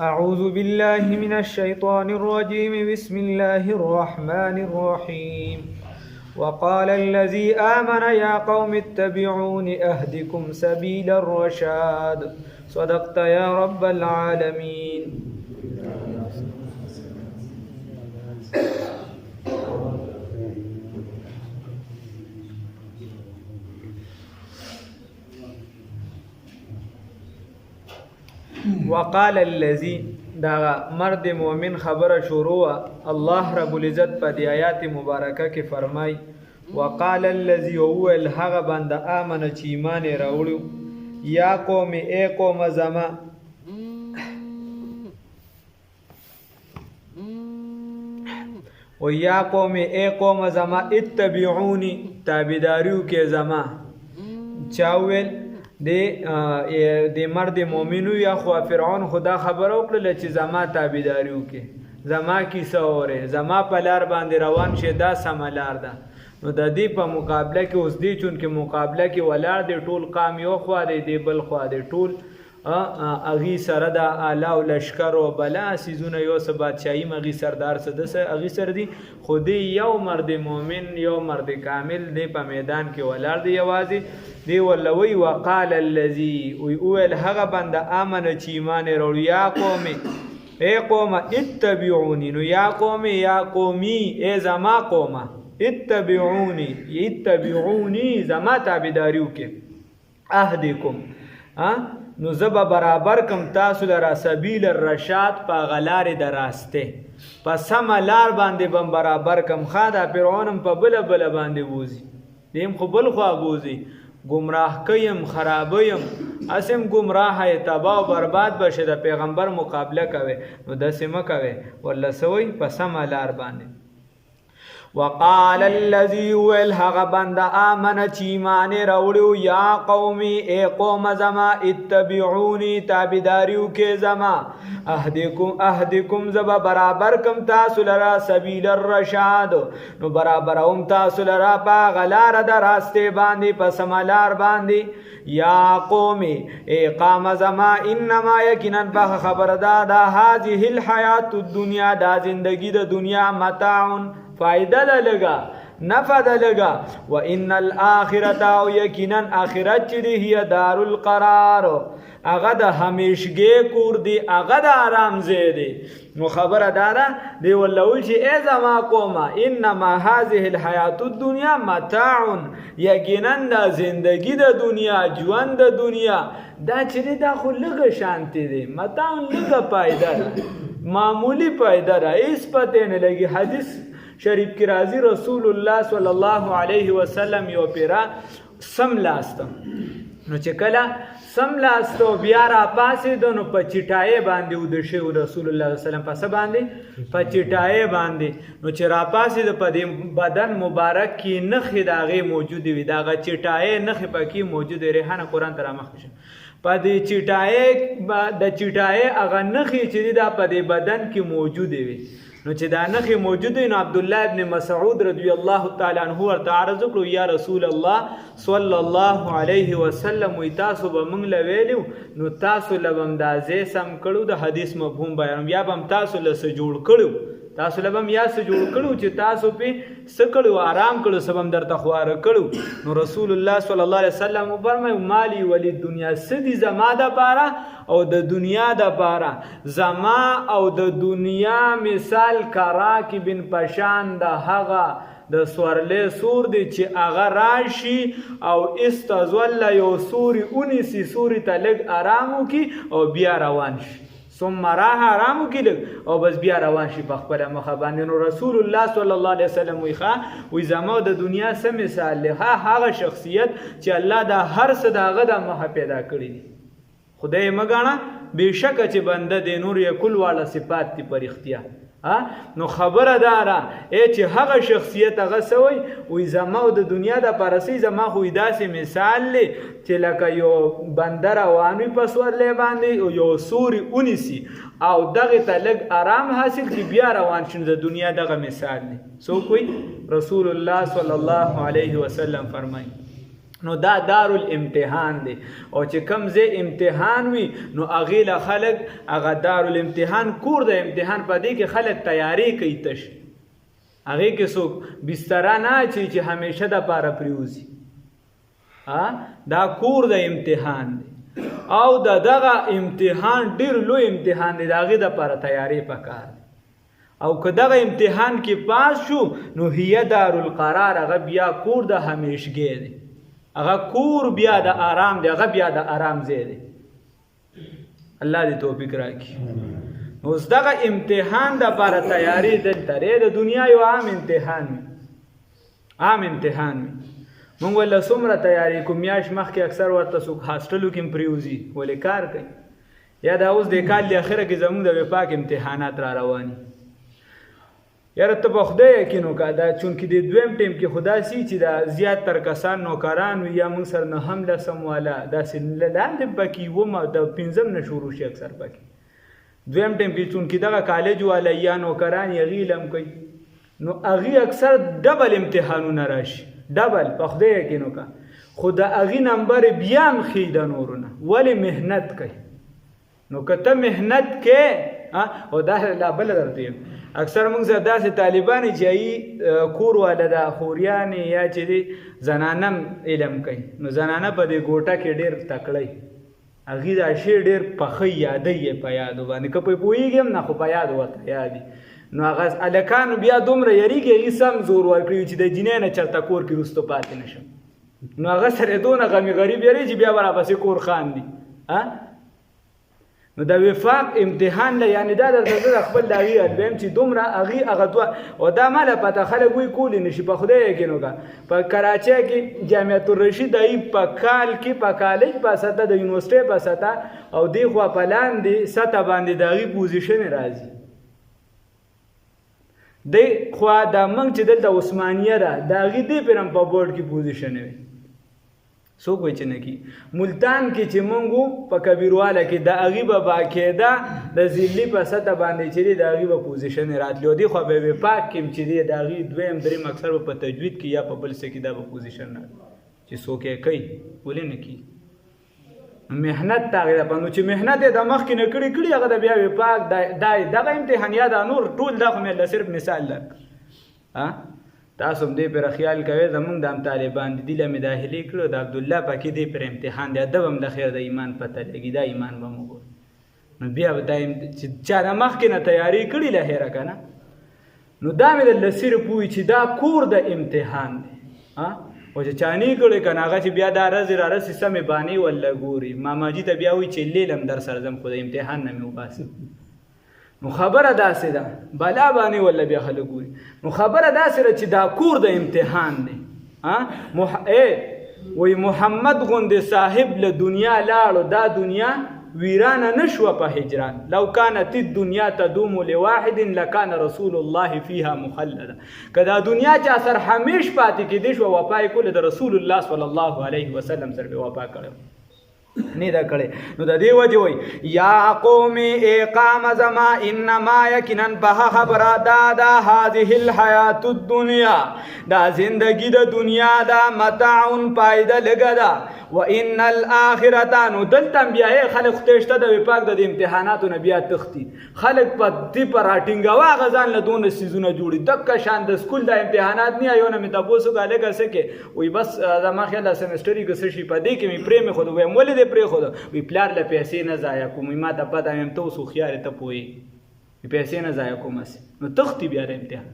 أعوذ بالله من الشيطان الرجيم بسم الله الرحمن الرحيم وقال الذي آمن يا قوم اتبعون أهدكم سبيل الرشاد صدقت يا رب العالمين. وقال الذي دا مرد مومن خبر شروع الله رب العزت په دی آیات مبارکه کې فرمای وقال الذي هو الحق بند امن چې ایمان راوړو یا قوم ای قوم زما و یا قوم ای قوم زما اتبعونی تابعداریو کې زما چاویل د مرد مومنو یا خو فرعون خدا خبر وکړه چې زما تابعداري وکړي زما کیسه اوره زما په لار باندې روان شه دا سم لار ده. نو د دې په مقابله کې اوس دی چون کې مقابله کې ولاړ دی ټول قام یو خوا دی بل خوا دی ټول اغي سره د اعلی او لشکر او بلا سيزونه یو څه بادشاہي مغي سردار څه د اغي سر دی خودي یو مرد مومن یو مرد کامل دی په میدان کې ولاړ دی یوازې دی ولوي وقال الذي ويقول هغه بند امن چې ایمان وروړي یا قوم اے قوم اتبعوني نو یا قوم یا قومي اے زما قوم اتبعوني زما تابعداریو کې اهدکم نو زبا برابر کم تاسو لرا سبیل الرشاد پا غلار دراسته پا سم لار باندې بم برابر کم خوادا فرعونم پا بلا بلا باندې بوزی دیم خو بل خوا بوزی گمراه کیم خرابیم اسم گمراه تباہ و برباد بشه دا پیغمبر مقابله کوي نو دسې مکوي ولا سوی پا سم لار باندې. وقال الذي والهغ بند آمن چیمان روڑیو یا قومی اے قوم زما اتبعونی تابداریو کے زما اہدکم زبا برابر کم تاسو لرا سبیل الرشاد نو برابر ام تاسو لرا پا غلار دا راستے باندی پس ملار باندی. یا قومی اے قام زما انما یکنن پا خبر دا هذه الحیات الدنیا دا زندگی دا دنیا متاعن فائدہ دا لگا نفع دا لگا و ان الاخرت او یقینا اخرت چی دی ہی دار القرار اغا دا ہمیشگی کور دی اغا دا آرام زیدی نو خبر دارا دی واللہوی چی اے زما قوما انما هذه الحیات الدنیا متاعن یقینا دا زندگی دا دنیا جوان دا دنیا دا چی دی دا خو لگا شانتی دی متاعن لگا پائدہ دا معمولی پائدہ دا اس پتے نلگی حدیث شریف کی راضی رسول الله صلی الله علیه وسلم یو پیرا سم لاستم نو چې کله سم لاستو بیا را پاسې دونو په چټای باندې ودشه رسول الله صلی الله علیه وسلم پس باندې په چټای باندې نو چې را پاسې د په بدن مبارک کې نخ داغه موجود وي داغه چټای نخ پکې موجود ریحانه قران تر مخ په دې چټای هغه نخ چې دا په دې بدن کې موجود وي نو چې دا نخي موجود نو عبد الله ابن مسعود رضی الله تعالی عنہ ورته عرض وکړو یا رسول الله صلی الله علیه وسلم وی تاسو به موږ لویلو نو تاسو لبم دا زې سم کړو د حدیث مفهوم بیان یا بم تاسو له جوړ کړو تاسو لبم یا څه جوړ کړو چې تاسو په سکړو آرام کړو سبم درته خوار کړو نو رسول الله صلی الله علیه وسلم فرمایي مالی ولی دنیا سدي زما د پاره او د دنیا د پاره زما او د دنیا مثال کرا کی بن پشان د هغه د سورلې سور دی چې هغه راشي او استزول یو سوري اونیسی سوري ته لږ آرامو کی او بیا روان شي ثم راح آرامو کی لږ او بس بیا روان شي په خپل مخه باندې. نو رسول الله صلی الله علیه وسلم وی زما د دنیا سم مثال له هغه شخصیت چې الله دا هر څه داغه د مخه پیدا کړی دی خدای مګاڼه بشک چې بنده د نور یکل والا صفات تی پر اختیار نو خبره دارا ای چې هغه شخصیت هغه سوی وی زما د دنیا د پرسی زما خو داسې مثال لې چې لکه یو بنده روانوي په سورلې باندې یو سوري اونیسی او دغه ته لږ آرام حاصل کی بیا روان شي د دنیا دغه مثال دی. سو کوئی رسول الله صلی الله علیه وسلم فرمایي نو دا دار الامتحان دی او چې کم ځای امتحان وي نو هغې له خلک هغه دار الامتحان کور د امتحان په دې کې خلک تیاری کوي تش هغې کې څوک بستره نه اچوي چې همیشه دپاره پرېوځي دا کور د امتحان دی او دغه امتحان ډېر لوی امتحان دی د هغې دپاره تیاری پکار دی او که دغه امتحان کې پاس شو نو هیه دارالقرار هغه بیا کور د همیشګۍ دی هغه کور بیا د آرام دی هغه بیا د آرام ځای دی الله دې توفیق راکړي نو اوس دغه امتحان دپاره تیاری دلته دی د دنیا یو عام امتحان وي مونږ ولله څومره تیاری کوو میاشت مخکې اکثر ورته څوک هاسټلو کې هم پرېوځي ولې کار کوي یا دا اوس د کال د اخره کې زموږ د وفاق امتحانات را روان دي یاره ته په خدای یقین وکړه دا چونکې د دویم ټیم کې خو داسې چې دا زیات تر کسان نوکران وي یا موږ سره نه هم لسم والا داسې لاندې پکې ومه د پنځم نه شروع شي اکثر پکې دویم ټیم کې چونکې دغه کالج والا یا نوکران یې هغې لم کوي نو هغې اکثر ډبل امتحانونه راشي ډبل په خدای یقین وکړه خو د هغې نمبر بیا هم ښي د نورو نه ولې محنت کوي نو که ته محنت کې او دا لا بله درته یم اکثر موږ سره داسې طالبان چې هغې کور والا د خوریانې یا چې دی زنانه علم کوي نو زنانه په دې ګوټه کې ډېر تکړی هغې دا شی ډېر پخی یادوي یې په یادو باندې که پرې پوهېږي هم نه خو په یاد ورته یادي نو هغه هلکانو بیا دومره یریږي هغې سم زور ورکړي چې د جینۍ نه چېرته کور کې وروسته پاتې نه شم نو هغه سره یې دونه غمي غریب یری چې بیا به راپسې کور خاندي نو د وفاق امتحان له یعنې دا درته زه د خپل د هغې ادبیم چې دومره هغې هغه دوه او دا ما له پته خلک وایي کولی نه شي په خدای یقین وکړه په کراچۍ کې جامعة الرشید هغې په کال کې په کالج په سطح د یونیورسټۍ په سطح او دې خوا په لاندې سطح باندې د هغې پوزیشن راځي دې خوا دا موږ چې دلته عثمانیه ده د هغې دې پرې هم په بورډ کې پوزیشن وي څوک وایي چې نه کي ملتان کې چې موږ په کبیرواله کې د هغې به باقاعده د ذلي په سطح باندې چې دی د هغې به پوزیشن راتلي او دې خوا به وفاق کې هم چې دی د هغې دویم دریم اکثر به په تجوید کې یا په بل څه کې دا به پوزیشن راتلي چې څوک یې کوي ولې نه کي محنت ته هغې دپاره نو چې محنت یې د مخکې نه کړي هغه د بیا وفاق دغه امتحان یا دا نور ټول دا خو مې صرف مثال لک تاسو هم دې پرې خیال کوئ زمونږ د هم طالبان دي له مې داخلي کړو د عبدالله پکې دې پر امتحان دی ادب هم د خیر د ایمان پته لګي دا ایمان به مو ګور نو بیا به دا چې چا د مخکې نه تیاری کړي له هیره که نه نو دا مې درله صرف ووایي چې دا کور د امتحان دی او چې چا نه کړی که نه هغه چې بیا دا رزې رارسې سمې بانې ولله ګوري ماماجي ته بیا وایي چې لیل هم در سره ځم خو د امتحان نه مې وباسم نو خبره داسې ده بلا باندې ولا بیا خلک ګوري نو خبره داسې ده چې دا کور د امتحان دی وی محمد غوندې صاحب له دنیا لاړو دا دنیا ویرانه نشوه په هجران لو كانت الدنيا تدوم لواحد لكان رسول الله فيها مخلدا که دا دنیا چا سر همیش پاتې کېدی شوه وفا یې کوله د رسول الله صلی الله علیه وسلم سره به وفا کړی نه دا کړي نو د دې وجه وای یا قوم اقام زما انما یقینا به خبره دا هذه الحیات الدنیا دا زندگی د دنیا دا متاع فائدہ لګا دا وان الاخرته نو دلته بیا خلک ختشته د وفاق د امتحاناتو نه بیا تختی خلک په دې پر راټینګوا غزان له دون سيزونه جوړي دک شان د سکول د امتحانات نه یو نه مې تاسو غاله کسه کې وای بس زما خیال سمستري کې څه شي پدې کې مې پرې مې خود وایم ولې پرې خود وی پلار له پیسې نه ضایع کوم ما ته پته هم تاسو خيار ته پوي پیسې نه ضایع کوم نو تختی بیا د امتحان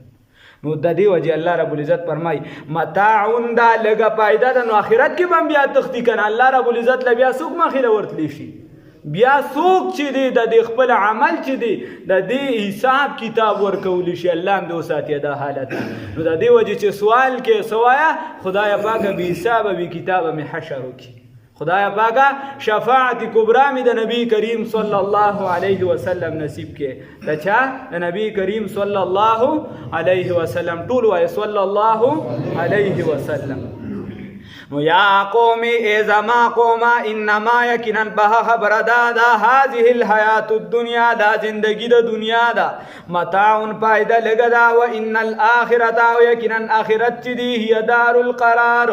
نو د دې وجه الله رب العزت فرمای متاعون دا لګه پایده د نو اخرت کې هم بیا تختی کنه الله رب العزت ل بیا سوق مخې ورتلی شي بیا سوق چې دی د خپل عمل چې دی د دې حساب کتاب ورکول شي الله هم دو ساتي دا حالت نو د دې وجه چې سوال کې سوایا خدای پاک به حساب به کتاب می حشر وکي خدای پاکا شفاعت کبرا می د نبی کریم صلی الله علیه وسلم نصیب کې دچا د نبی کریم صلی الله علیه وسلم ټول وای صلی الله علیه وسلم نو یا قومی ای زما قوما انما یقینا به خبر دا هذه الحیات الدنیا دا زندگی د دنیا دا متاع فائدہ لگا دا و ان الاخرت او یقینا اخرت چی دی هی دار القرار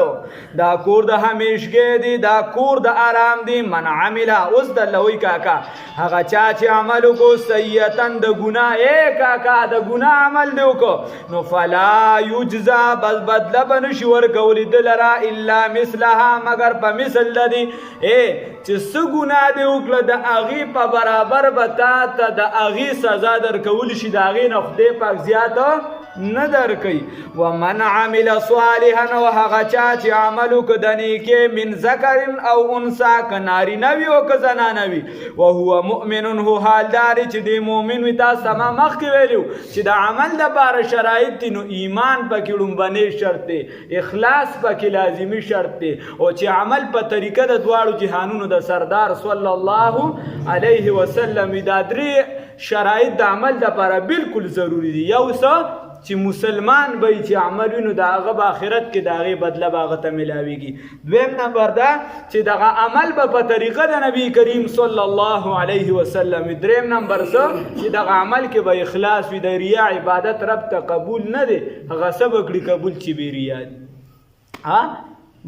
دا کور د همیشګی دی دا کور د آرام دی من عمل اوس د لوی کاکا هغه چا چې عمل کو سیئتن د ګناه اے کاکا د ګناه عمل دی وکړو نو فلا یجزا بس بدله بنشي ورکول دلرا الا مثلها مگر په مثل لدی اے چې څه ګناه دی وکړه د هغې په برابر به تا ته د هغې سزا درکول شي د هغې نه خدای پاک زیاته نه درکوي ومن عمل صالحا او هغه چا چې عمل وکړه د نیکۍ من ذکر او انثی که نارینه وي او که زنانه وي وهو مؤمن هو حالدار چې دی مؤمن وي تاسو ته ما مخکې ویلي چې د عمل دپاره شرایط دي نو ایمان پکې لومبنی شرط دی اخلاص پکې لازمي شرط دی او چې عمل په طریقه د دواړو جهانونو د سردار صلی الله علیه وسلم دا درې شرایط د عمل دپاره بالکل ضروری دي یو څه چې مسلمان به چې عمل وي نو د هغه به آخرت کې د هغې بدله به هغه ته میلاویږي دویم نمبر دا چې دغه عمل به په طریقه د نبی کریم صلی الله علیه وسلم وي دریم نمبر څه چې دغه عمل کې به اخلاص وي د ریا عبادت رب ته قبول نه دی هغه څه به کړي قبول چې بې ریا دي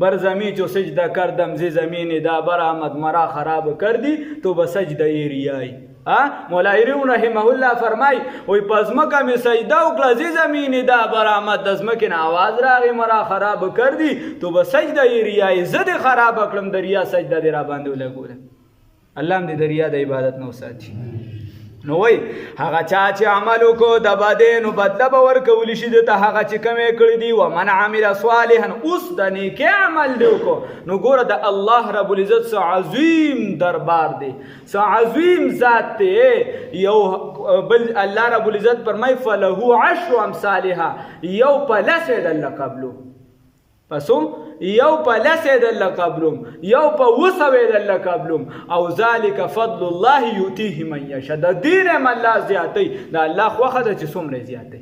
بر زمین جو سجدہ کردم زی زمین دا برآمد مرا خراب کردی تو به سجده ریایی مولا ایرون رحمه الله فرمای وی پزمکه می سجده وکړه زی زمین دا برآمد د ځمکې نه آواز راغی مرا خراب کردی تو به سجده ریایی زه دې خراب کړم د ریا سجده دې را باندې ولګوله الله هم دې د ریا د عبادت نه وساتي نو وای هغه چا چې عمل وکړو د بدې نو بدله به ورکولی شي ده ته هغه چې کمې کړي دي ومن عمل صالحا اوس د نیکۍ عمل دی وکړو نو ګوره د الله رب العزت څه عظیم دربار دی څه عظیم ذات دی یو بل الله رب العزت فرمای فله عشر امثالها یو په لسې دله قبلو پسو یو په لسې دله قبلم یو په وسوې دله قبلم او ذلک فضل الله یؤتیه من یشاء د دین هم الله زیاتی د الله خوښه ده چې څومره زیاتی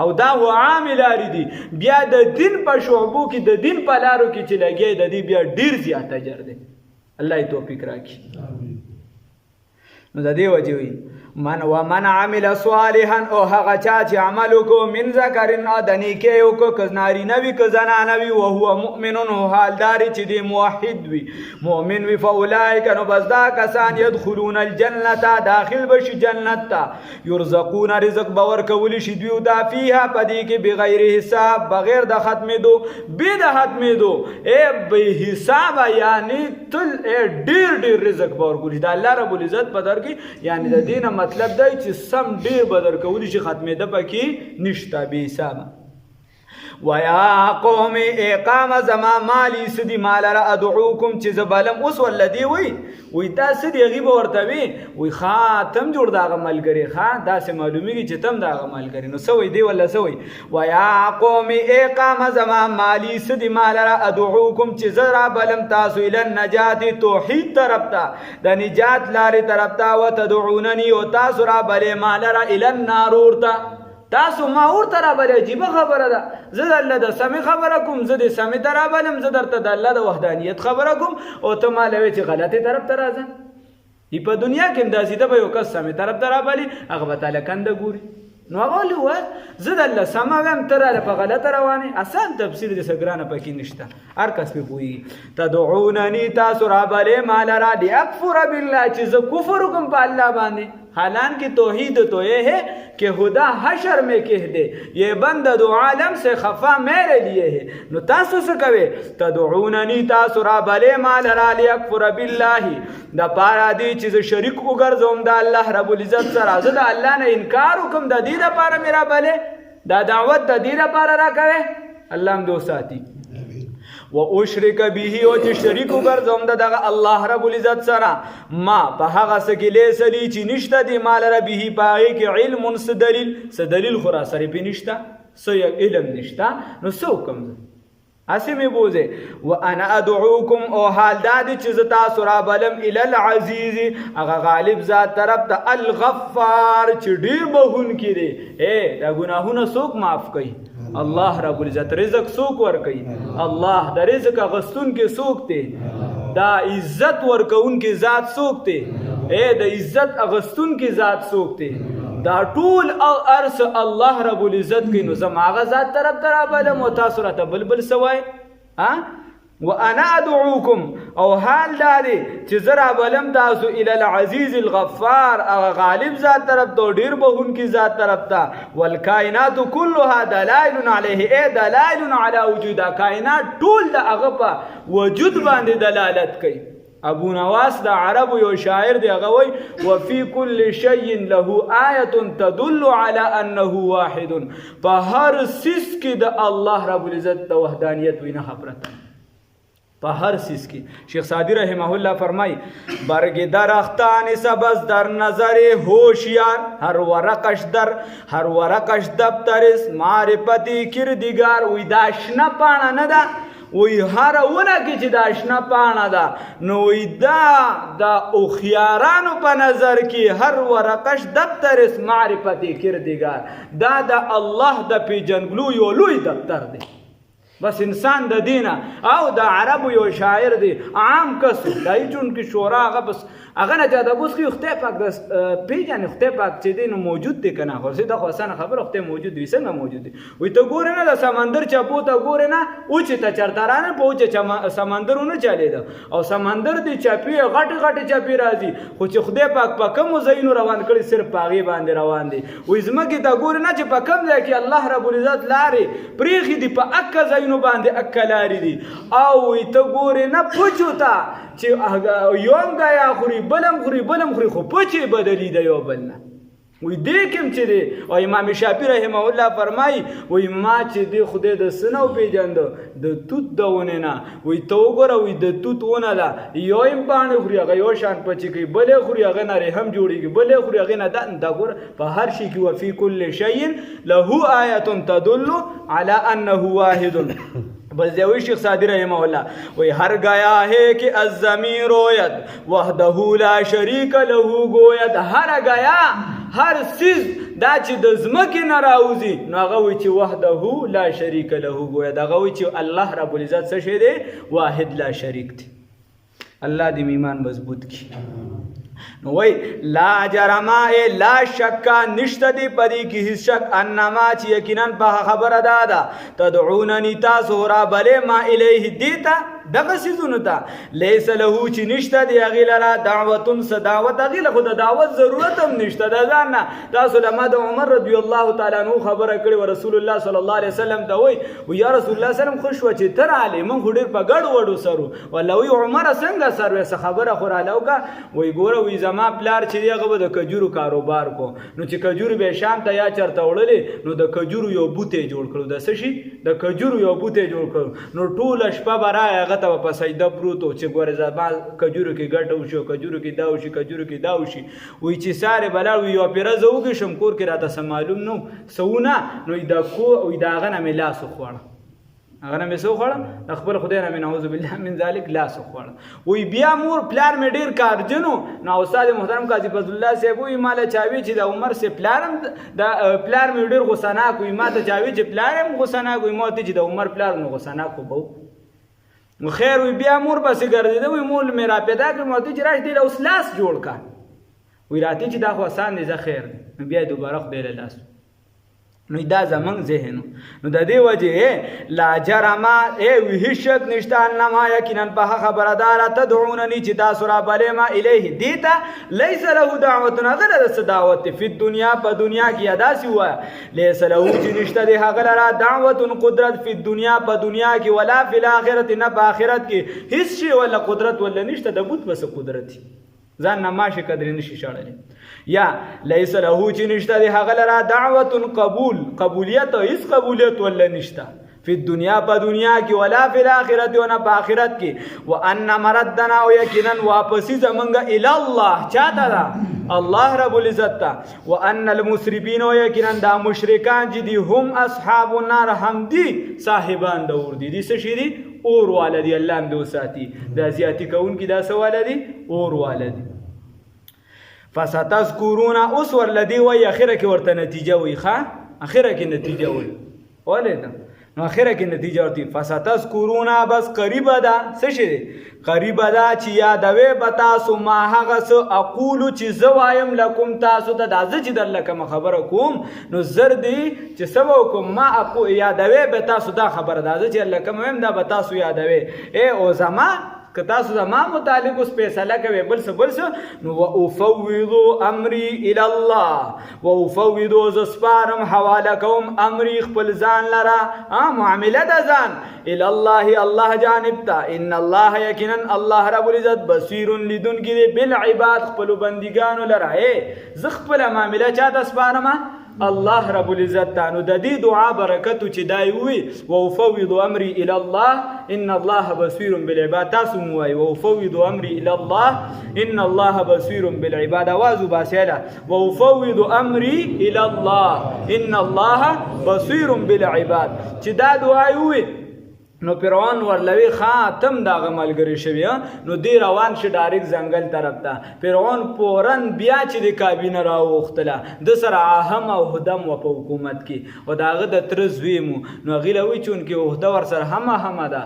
او دا هو عام لارې دي بیا د دین په شعبو کې د دین په لارو کې چې لګی د دې بیا ډیر زیات اجر دی الله یې توفیق راکړي نو د دې وجه وي ومن عمل صالحا او هغه چا چې عمل وکړو من ذکرن د نیکۍ وکړو که نارینه وي که زنانه وي وهو مؤمن هو حالدار چې دی موحد وي مؤمن وي فاولئک نو بس دا کسان یدخلون الجنة داخل بشي جنت ته یرزقون رزق به ورکولی شي دوی دا فیها په دې کې بغیر حساب بغیر د ختمېدو بې د ختمېدو بې حسابه یعنی تل ډېر رزق به ورکولی شي د الله رب العزت په در کې یعنی د دې نه مطلب دی چې سم ډیر بدر کولی شي ختمېده پکې نشته بې حسابه ویا قوم اقام زما مالی سدی مال را ادعوکم چې زبلم اوس ولدی وی دا سدی غیب ورته وی خاتم جوړ دا ملګری دا سه معلومیږي چې تم دا ملګری نو سوې دی ولا سوې ویا قوم اقام زما مالی سدی مال را ادعوکم چې زرا بلم تاسو ال النجات توحید طرف ته د نجات لارې طرف ته وتدعوننی او تاسو را بلې مال را ال النار ورته تاسو ما ورته را بلې عجیب خبره ده زه د الله د سمې خبره کوم زه د سمې ته را بلم زه درته د الله د وحدانیت خبره کوم او ته ما لوي چې غلطې طرف ته راځه په دنیا کې هم داسې ده به یو کس سمې طرف ته را بلي هغه به تاله کنده ګوري نو هغه ولې ووایه زه د الله سمه ویم ته راله په غلطه روانې اسان تفسیر د څه ګرانه پکې نشته هر کس پې پوهېږي تدعونني تاسو را بلې ما لره لیکفر بالله چې زه کفر وکړم په الله باندې حالانکہ توحید تو یہ ہے کہ خدا حشر میں کہہ دے یہ بندہ دو عالم سے خفا میرے لیے ہے نو تاسو سکوے تدعوننی تاسو را بلے مال را لیکفر باللہ دا پارا دی چیز شریک اگرزوم دا اللہ رب العزت سرا زد اللہ نے انکار حکم دا دی دا پارا میرا بلے دا دعوت دا دی دا پارا را کوے اللہ ہم دو ساتھی و اشرک به او چې شریک وګرځوم دغه الله رب العزت سره ما په هغه څه کې لیس لی چې نشته دی مال ربه پای کې علم څه دلیل خورا سره په نشته څه علم نشته نو څه کوم اسی می بوزه و انا ادعوکم او حال دادی چې تاسو را بلم ال العزیز هغه غالب ذات طرف ته الغفار چې ډیر بهون کړي دا ګناهونه څوک معاف کوي الله رب العزت. رزق څوک ورکوي؟ الله. د رزق اغستونکي څوک دی؟ دا عزت ورکوونکي ذات څوک دی؟ د عزت اغستونکي ذات څوک دی؟ دا ټول ارس الله رب العزت کوي. نو زما هغه ذات طرف ته رابلم او تاسو راته بل سوای. وانا ادعوکم او حال دا دی چې زه رابلم تاسو الی العزیز الغفار، هغه غالب ذات طرف ته، ډیر بخونکي ذات طرف ته. والکائنات كلها دلائل علیه، ای دلائل علی وجود. کائنات ټول د هغه په وجود باندې دلالت کوي. ابو نواس د عربو یو شاعر دی، هغه وایي وفي كل شيء له آیة تدل على انه واحد. په هر سیس کې د الله رب العزت د وحدانیت وینه خبرته، په هر سیس کې. شیخ سعدی رحمه الله فرمای برگ درختان سبز در نظر هوشیار، هر ورقش دفتر معرفتی کردگار. وی دا شنه پاڼه نه ده، وی هر ونه کې چې دا شنه پاڼه ده، نو وی دا د هوښیارانو په نظر کې هر ورقش دفتر معرفتی کردگار. دا د الله د پیژنګلو یو لوی دفتر دی. بس انسان د دینه. او د عربو یو شاعر دی عام کسو دای چون کې شورا هغه بس هغه نه جاده بوس کې خدای پاک د پیژنې خدای پاک چې دی نو موجود دی کنه. خو دا خو اسانه خبره، خدای موجود دی. څنګه موجود دی؟ وي ته ګورې نه د سمندر چپو ته ګورې نه، اوچې ته چرتارانه په اوچې سمندرونه چلېده او سمندر دی چپې غټې چپې راځي، خو چې خدای پاک په کومو ځایونو روان کړي صرف په هغې باندې روان دی. وایي ځمکې ته ګورې نه چې په کوم ځای کې الله رب العزت لارې پرېښي دي، په اکه ځایونو باندې اکه لارې دي. او وایي ته ګورې نه پوچو ته چې یوم ګیا خوري بلم خوري، خو پچې بدلی د یو بل نه. وی دې کوم چې دی. او امام شافعي رحمه الله فرمایي وی ما چې دی خدای د څه نه وپېژنده؟ د توت د ونې نه. وی ته وګوره، وی د توت ونه ده، یو یم پاڼې خوري هغه یو شان پچې کوي، بلې خوري هغه نرۍ هم جوړېږي، بلې خوري هغې نه دا ګوره په هر شي کې وفي کل شیء له آیة تدل على انه واحد. بس دیوی شیخ سعدی رحمه الله وی هر گیا ہے کہ از زمین روید وحدہ لا شریک له گوید. هر گیا هر سیز دا چې د ځمکې نه راوځي نو هغه وایي چې وحدہ لا شریک له گوید. هغه وایي چې الله رب العزت څه شی دی؟ واحد لا شریک دی. الله دې ایمان مضبوط کړي. نو وای لا جرما لا شک نشته دی پدې کې هیڅ شک انما چې یقینا په خبره ده تدعوننی تاسو را بلې ما الیه دیتا دغه سيزونه ته لیس له چې نشته دی هغې لره دعوتون څه دعوت، هغې له خو د دعوت ضرورت هم نشته د ځان نه. تاسو له ما د عمر رضی الله تعالی عنه خبره کړې و، رسول الله صلی الله علیه وسلم ته وایي یا رسول الله سلم خوش و چې ته رالې، موږ خو ډېر په ګډ وډو سرو. والله وایي عمره څنګه سر وې څه خبره خو راله وکړه. وایي ګوره وایي زما پلار چې دی هغه به د کجورو کاروبار کو، نو چې کجورې به یې شام ته یا چېرته وړلې نو د کجورو یو بوټی جوړ کړو. د څه شي؟ د کجورو یو بوټی جوړ کړو. نو ټوله شپه به رایې هغه ته به په سجده پروت و چې ګورې زما کجورو کې ګټه وشي، کجورو کې دا وشي، کجورو کې دا وشي. وایي چې سارې به لاړ، وایي یوه پیره زه وګېشم کور کې راته څه معلوم نه و څه ونه. نو وایي د هغه نه مې لاس وخوړه، هغه نه مې څه وخوړه؟ د خپل خدای نه مې نعوذ بالله من ذلک لاس وخوړه. وایي بیا مور پلار مې ډېر کارجن و. نو استاد محترم قاضي فضل الله صاحب وایي ما له چا وی چې د عمر صاحب پلار هم د پلار مې ډېر غوسناک وي، ما ته چا وی چې پلار هم غوسناک وي، ما ته چې د عمر پلار نو غوسناک خو به نو خیر. وي بیا مور پسې ګرځېده، وایي مور مې را پیدا کړې، ما ته چې راشي دی له اوس لاس جوړ کا. وایي راته چې دا خو اسان دی، زه خیر دی. نو بیا یې دوباره خدای له لاس. نو دا زمونږ ذهن نو د دې وجې لا جرما وي هیڅ شک نشته انما یقینا په خبره داره تدعونني چې تاسو را بلې ما الیه دیتا لیس له دعوتنا غیر د دعوت فی دنیا په دنیا کې اداسي وایه لیس له چې نشته د هغه لره دعوت قدرت فی دنیا په دنیا کې ولا فی الاخرت نه په آخرت کې هیڅ شی ولا قدرت ولا نشته د بوت بس قدرت ځان نماشه قدر نشي شړلې. یا لیس له چې نشته د هغه لره دعوت قبولیت هیڅ قبولیت ولا نشته فی دنیا په دنیا کې ولا فی الاخرت و نه په آخرت کې. وان مردنا او یقینا واپسی زمونږ الی الله چاته ده؟ الله رب العزت ته. وان المسرفین او یقینا دا مشرکان چې دي هم اصحاب النار هم دي صاحبان د اور دي. دي څه شي دي؟ اور والدي. الله هم دو ساتي دا زیاتی کوونکي دا څه والدي؟ اور والدي. فستذکرون اوس ورلدی وای اخره کې ورته نتیجه وای ښه اخره کې نتیجه وای ولې ده نو اخره کې نتیجه ورته فستذکرون بس قریبه ده څه شي دی قریبه ده چې یادوي به تاسو ما هغه څه اقولو چې زه وایم لکم تاسو ته دا زه چې درله کومه خبره کوم نو زر دی چې څه به وکړم ما یادوي به تاسو دا خبره ده زه چې درله کوم وایم دا به تاسو یادوي ای او زما که تاسو زما متعلق اوس فیصله کوي بل څه نو وافوض امری الی الله وافوض ز سپارم حواله کوم امری خپل ځان لره معامله د ځان الی الله الله جانب ته ان الله یقینا الله رب العزت بصیر لیدونکی دی بالعباد خپل بندگانو لره ز خپل معامله چا د سپارم الله رب العزت تانو د دې دعا برکت چې دای وي وافوض امری الی الله ان الله بصیر بالعباد تاسو موي وافوض امری الی الله ان الله بصیر بالعباد आवाज وباسیلا وافوض امری الی الله ان الله بصیر بالعباد چې دا دعا وي نو فرعون ورلوي خاتم دغه ملګری شوی نو دی روان شي ډایرک ځنګل طرف ته فرعون پورن بیا چې د کابینه راوختله د سره اهم او هدم و په حکومت کې او داغه د ترزوی مو نو غیلوي چون کې وحده ور سره هم ده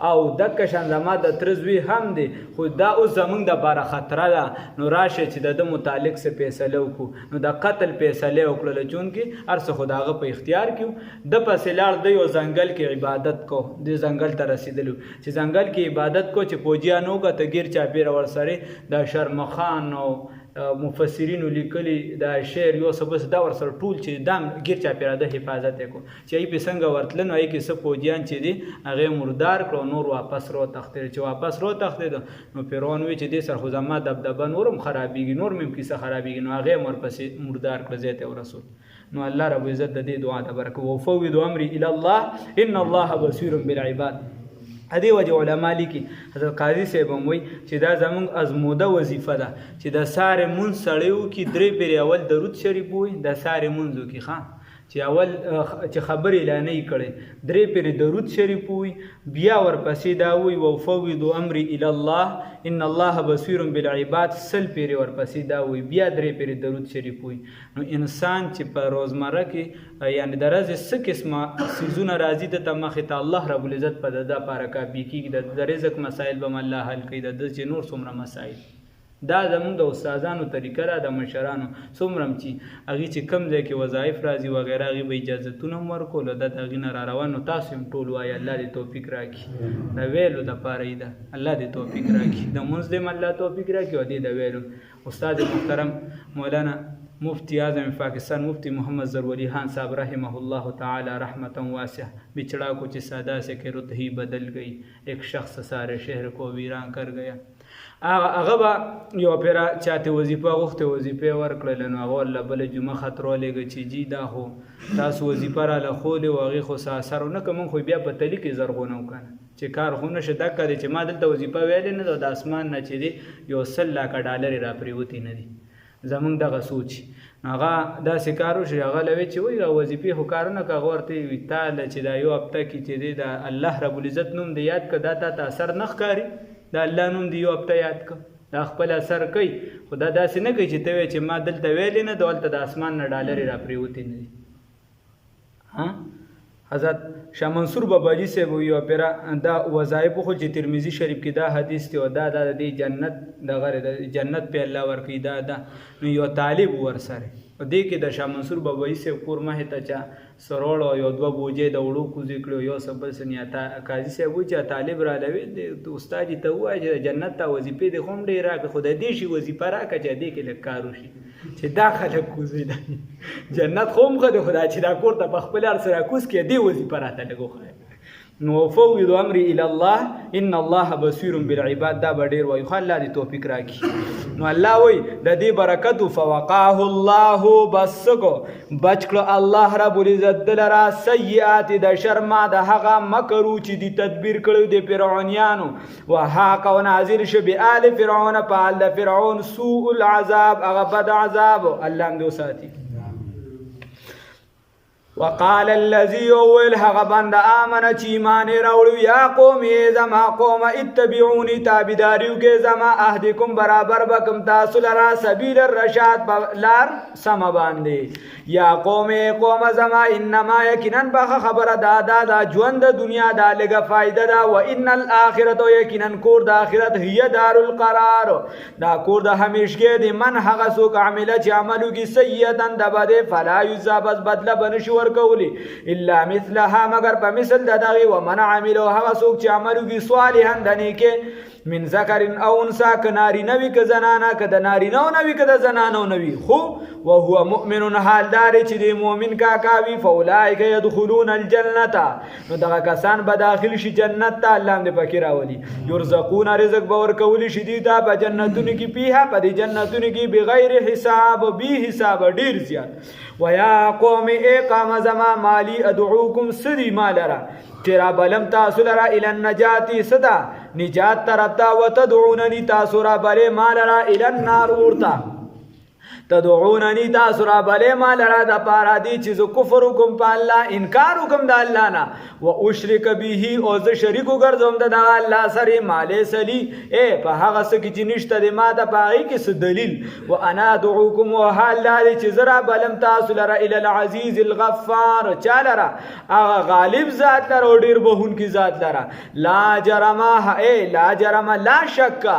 او د کشان زما د ترزوی هم دی خو دا اوس زمونږ د باره خطر ده نو راشه چې د متعلق څه فیصله وکړو نو د قتل فیصله وکړله چون کې هر څه خو داغه په اختیار کې د پسې لاړ دی یو ځنګل کې عبادت کو د ځنګل ته رسیدلو چې ځنګل کې عبادت کو چې فوجیانو کا تغیر چاپیره ور سره د شرمخان او مفسرینو لیکلي د شعر یو سبس دا ور سره ټول چې دام غیر چاپیره د حفاظت کو چې ای په څنګه ورتل نو ای کې څه فوجیان چې دي هغه مردار کړو نور واپس رو تختیر چې واپس رو تختید نو فرعون وی چې د سر خو زما دبدبه نورم خرابېږي نور مم کیسه خرابېږي نو هغه مر پسې مردار کړ زیته او رسول نو الله رب عزت د دې دعا ته برکت وفوض امری الی الله ان الله بصیر بالعباد هدي وجه علماء لیکي حضرت قاضي صاحب هم وایي چې دا زمونږ ازموده وظیفه ده چې د سارې مونځ سړی وکړي درې پېرې اول درود شریف ووایي د سارې مونځ وکړي ښه چې اول چې خبرې اعلانې کړي درې پېرې درود شریف ووایي بیا ورپسې دا وایي وفوض امري الی الله ان الله بصیر بالعباد سل پېرې ورپسې دا وایي بیا درې پېرې درود شریف وایي نو انسان چې په روزمره کې یعنی د ورځې څه قسمه څیزونه راځي د مخې ته الله رب العزت په د لپاره کافي کېږي د رزق مسایل به الله حل کوي د چې نور څومره مسایل دا زموږ د استادانو طریقه ده د مشرانو څومره چې هغې چې کم ځای کې وظایف راځي وغیره هغې به اجازتونه هم ورکول د هغې نه را روان نو تاسو هم ټول وایي الله دې توفیق راکړي د ویلو دپاره یې ده الله دې توفیق راکړي د مونځ دې هم الله توفیق راکړي او دې د ویلو استاد محترم مولانا مفتی اعظم پاکستان مفتی محمد ضروری خان صاحب رحمه الله تعالی رحمتا واسع بچڑا کو چې ساده سے کہ رت ہی بدل گئی ایک شخص سارے شہر کو ویران کر گیا هغه به یو پیرا چاته وظیفه غوښته وظیفه ورکړل نو هغه الله بل جمعه خطر لګی چې جی دا خو تاسو وظیفه را لخولې او هغې خو څه اثر ونه کوم خو بیا په تلي کې زرغونه وکنه چې کار خو نشه دا کړی چې ما دلته وظیفه ویلې نه د اسمان نه چې دی یو 100 لکه ډالر را پریوتی نه دي زمونږ دغه سوچ هغه داسې کار وشي هغه لوي چې وایي وظیفې خو کارونه که هغه ورته وي تاله چې دا یو هفته کې چې دی د الله رب العزت نوم دی یاد که دا تا ته اثر نه ښکاري د الله نوم دی یو هفته یاد که دا خپل اثر کوي خو دا داسې نه کوي چې ته وایې چې ما دلته ویلې نه دلته د اسمان نه ډالرې را پرېوتې نه دي حضرت شاه منصور باباجي صاحب یو پیرا دا وظایف خو چې ترمذی شریف کې دا حدیث دی او دا د جنت د جنت په الله ورکی دا نو یو طالب ورسره او دې کې د شاه منصور باباجي صاحب کور مه ته چا سروړ او یو دوه بوجې د وړو کوزي کړو یو سبل سنیاتا قاضي صاحب چې طالب را لوي د استاد ته وایي چې جنت ته وظیفه د خوم ډیر راکه خدای دې شي وظیفه راکه چې دې کې لکارو شي چې داخله کوزي د جنت خوم خو د خدای چې دا کور ته په خپل سره کوز کې دې وظیفه راته لګو نو فوض امری الی الله ان الله بصیر بالعباد دا به ډیر وایي خو الله دې توفیق راکړي نو الله وایي د دې برکت فوقاه الله بس کو بچ کړه الله رب العزت دلرا سیئات د شرما د هغه مکرو چې دی تدبیر کړو د فرعونیانو وحاق ونازل شو بآل فرعون فعل د فرعون سوء العذاب هغه بد عذاب الله دې ساتي وقال الذي اول هغه بند امنه چې ایمان راوړو یا قوم زما قوم اتبعوني تابعداریو کې زما اهدکم برابر بکم تاسو لرا سبیل الرشاد لار سم باندې یا قوم زما انما یقینا بخ خبره دا ژوند دنیا دا لګه فائدہ دا و ان الاخرته یقینا کور د اخرت هي دار القرار دا کور د همیشګه دی من هغه څوک عامله چې عملو کې سیئه د بده فلا یذاب بدل بنشو ورکولی الا مثلها مگر په مثل دغه و من عملو هغه څوک چې عملو کې صالحا د نیکه من ذکر او انثى کناری نوی ک زنانه ک د نارینه او نوی ک د زنانه او نوی خو وهو مؤمن حال دار چې د مؤمن کا کاوی فاولائک يدخلون الجنه نو دغه کسان به داخل شي جنت ته الله دې پکې راولي يرزقون رزق باور کولی شدیدا په جنتونو کې پیها په دې جنتونو کې بغیر حساب به حساب ډیر زیات ويا قوم اقام زما مالی ادعوكم سدي مالرا ترا بلم تاسو لرا الى النجات صدا نجات طرفتا وتدعونني تاسو را بلې مالرا الى النار ورتا تدعونني تاسو را بلې مالرا د پارا دي چې کفر کوم په الله انکار کوم د الله نه و اشرک به او ز شریک ګرځوم د الله سره مالې سلی په هغه څه کې چې نشته د ما د پاغي کې څه دلیل و انا ادعوكم وحال چې زرا بلم تاسو لرا الى العزيز الغفار چالرا هغه غالب ذات لرا ډیر بهون کی ذات لرا لا جرم لا شک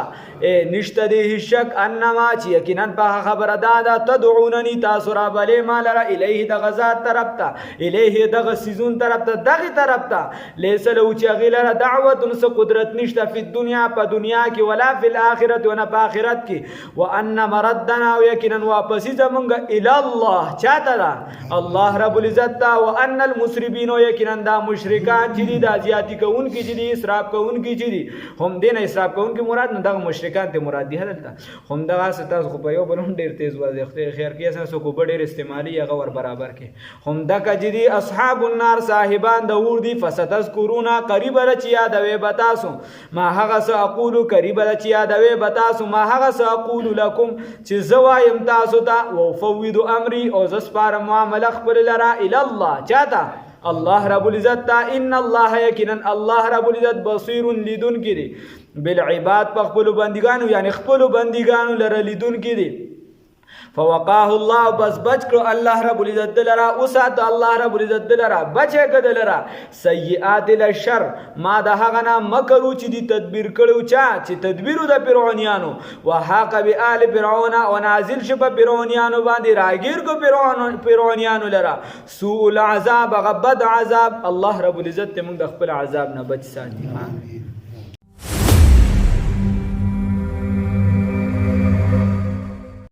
نشته دی شک انما چې یقینا په خبره دا تدعونني تاسو را بلې مال را الیه د غزاد طرف ته الیه د غسیزون طرف ته دغه طرف ته لیس له چې غیلره دعوت نس قدرت نشته په دنیا کې ولا فی الاخرته ولا په آخرت کې وان مردنا یقینا واپس زمونږ الی الله چاته دا الله رب العزت تا وان المسرفین یقینا دا مشرکان چې دا زیاتی کوون کې چې اسراف کوون کې چې هم دین اسراف کوون کې مراد نه دا مشرکان ته مراد دي هلته هم دا ستاسو خو په یو بلون ډیر تیز واضح خیر کې اساس کو ډیر استعمالي هغه ور برابر کې هم دا کجدي اصحاب النار صاحبان د ور دي فستذکرونا قریب رچ یادوي بتاسو ما هغه س اقول قریب رچ یادوي بتاسو ما هغه س اقول لكم چې زوایم تاسو ته او فوض امري او زسپار معاملې خپل لرا الی الله چاته الله رب العزت تا ان الله یقینا الله رب العزت بصیر لیدون کړي بالعباد په خپل بندګانو یعنی خپل بندګانو لره لیدون کړي فوقاه الله بس بچ کړو الله رب العزت دلرا اوسات الله رب العزت دلرا بچه کدلرا سیئات الشر ما ده هغه نه مکرو چې دی تدبیر کړو چې تدبیر د فرعونانو وحاق بآل فرعون او نازل شپ فرعونانو باندې راګیر کو فرعونانو لرا سوء العذاب غبد عذاب الله رب العزت موږ د خپل عذاب نه بچ ساتي